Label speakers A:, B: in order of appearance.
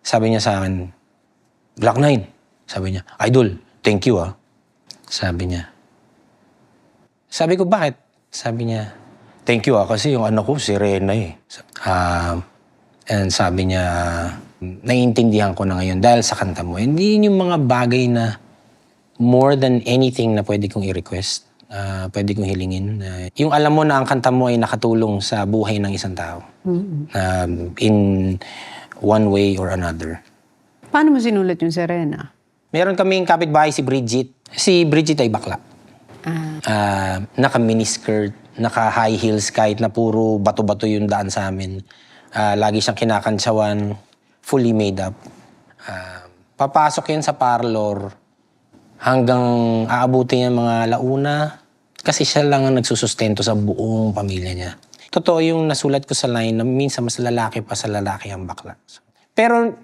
A: Sabi niya sa akin, Glock 9. Sabi niya, Idol, thank you ah. Sabi niya. Sabi ko, bakit? Sabi niya, thank you ah, kasi yung anak ko si Rena eh. And sabi niya, naiintindihan ko na ngayon dahil sa kanta mo. Hindi yung mga bagay na more than anything na pwede kong i-request, pwede kong hilingin. Yung alam mo na ang kanta mo ay nakatulong sa buhay ng isang tao. In one way or another.
B: Paano mo sinulat yung Serena?
A: Meron kaming kapitbahay si Bridget. Si Bridget ay bakla. Naka-miniskirt, naka-high heels kahit na puro bato-bato yung daan sa amin. Lagi siyang kinakantsawan, fully made up. Papasok yan sa parlor hanggang aabutin niya mga launa kasi siya lang ang nagsusustento sa buong pamilya niya. Totoo yung nasulat ko sa line na minsan mas lalaki pa sa lalaki ang bakla. Pero